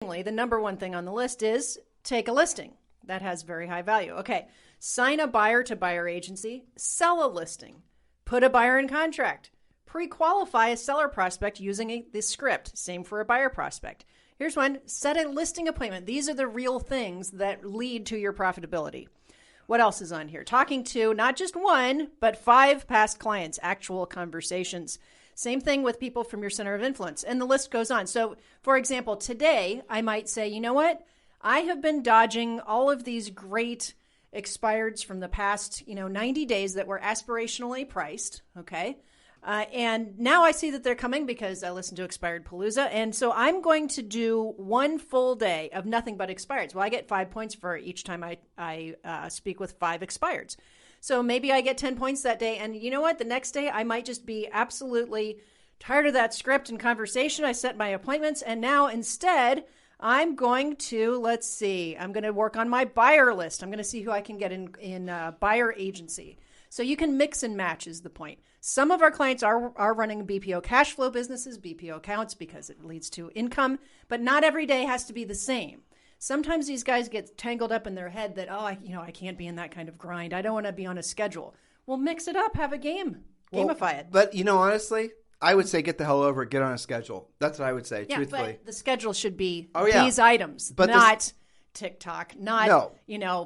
the number one thing on the list is take a listing. That has very high value. Okay, sign a buyer to buyer agency, sell a listing, put a buyer in contract, pre-qualify a seller prospect using the script. Same for a buyer prospect. Here's one, set a listing appointment. These are the real things that lead to your profitability. What else is on here? Talking to not just one, but 5 past clients, actual conversations. Same thing with people from your center of influence. And the list goes on. So, for example, today I might say, you know what? I have been dodging all of these great expireds from the past, 90 days that were aspirationally priced. Okay. And now I see that they're coming because I listened to Expired Palooza. And so I'm going to do one full day of nothing but expireds. Well, I get 5 points for each time I speak with 5 expireds. So maybe I get 10 points that day. And you know what? The next day I might just be absolutely tired of that script and conversation. I set my appointments. And now instead, I'm going to, I'm going to work on my buyer list. I'm going to see who I can get in buyer agency. So you can mix and match is the point. Some of our clients are running BPO cash flow businesses, BPO accounts, because it leads to income, but not every day has to be the same. Sometimes these guys get tangled up in their head that, I can't be in that kind of grind. I don't want to be on a schedule. Well, mix it up, have a game, gamify it. But, honestly, I would say get the hell over it, get on a schedule. That's what I would say, truthfully. But the schedule should be these items, but not TikTok, not,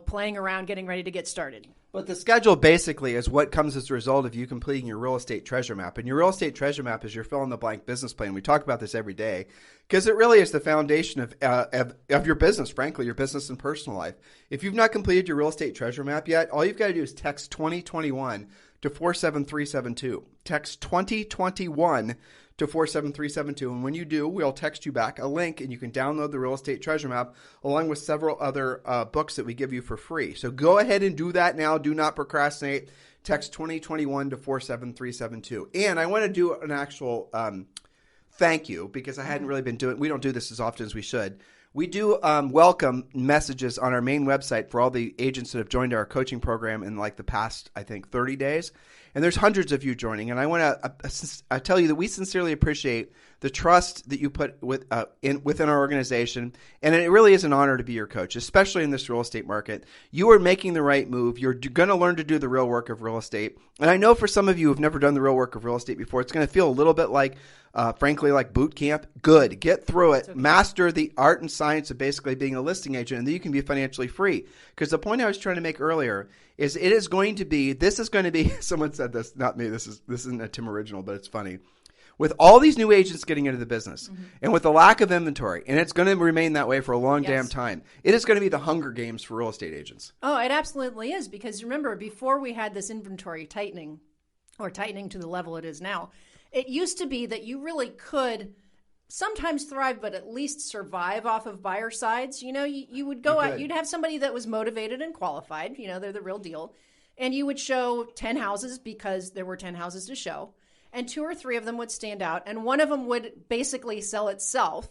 playing around, getting ready to get started. But the schedule basically is what comes as a result of you completing your real estate treasure map. And your real estate treasure map is your fill-in-the-blank business plan. We talk about this every day because it really is the foundation of your business, frankly, your business and personal life. If you've not completed your real estate treasure map yet, all you've got to do is text 2021 to 47372. Text 2021 to 47372. And when you do, we'll text you back a link and you can download the real estate treasure map along with several other books that we give you for free. So go ahead and do that now. Do not procrastinate. Text 2021 to 47372. And I want to do an actual thank you because I hadn't really been doing, we don't do this as often as we should. We do welcome messages on our main website for all the agents that have joined our coaching program in like the past, I think, 30 days. And there's hundreds of you joining. And I want to tell you that we sincerely appreciate the trust that you put within our organization. And it really is an honor to be your coach, especially in this real estate market. You are making the right move. You're going to learn to do the real work of real estate. And I know for some of you who have never done the real work of real estate before, it's going to feel a little bit like, frankly, like boot camp. Good. Get through it. Okay. Master the art and science of basically being a listing agent, and then you can be financially free. Because the point I was trying to make earlier is this is going to be, someone said this, not me, this isn't a Tim original, but it's funny. With all these new agents getting into the business and with the lack of inventory, and it's going to remain that way for a long damn time, it is going to be the Hunger Games for real estate agents. Oh, it absolutely is. Because remember, before we had this inventory tightening to the level it is now, it used to be that you really could sometimes thrive, but at least survive off of buyer sides. You would go out, you'd have somebody that was motivated and qualified, they're the real deal. And you would show 10 houses because there were 10 houses to show. And 2 or 3 of them would stand out. And one of them would basically sell itself.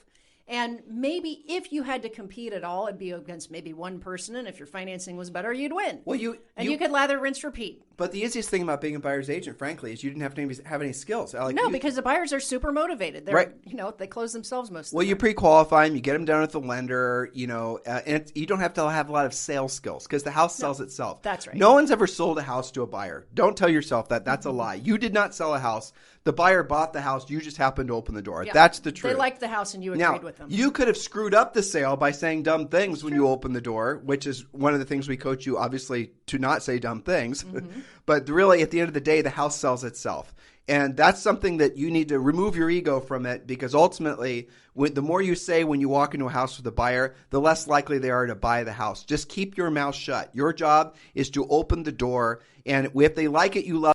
And maybe if you had to compete at all, it'd be against maybe one person. And if your financing was better, you'd win. Well, you could lather, rinse, repeat. But the easiest thing about being a buyer's agent, frankly, is you didn't have any skills. Because the buyers are super motivated. They're, right. They close themselves most of the time. Well, you pre-qualify them, you get them down with the lender, and you don't have to have a lot of sales skills because the house sells itself. That's right. No one's ever sold a house to a buyer. Don't tell yourself that. That's a lie. You did not sell a house. The buyer bought the house. You just happened to open the door. Yeah. That's the truth. They liked the house and you agreed with them. You could have screwed up the sale by saying dumb things when you open the door, which is one of the things we coach you, obviously, to not say dumb things. But really, at the end of the day, the house sells itself. And that's something that you need to remove your ego from it because ultimately, the more you say when you walk into a house with a buyer, the less likely they are to buy the house. Just keep your mouth shut. Your job is to open the door. And if they like it, you love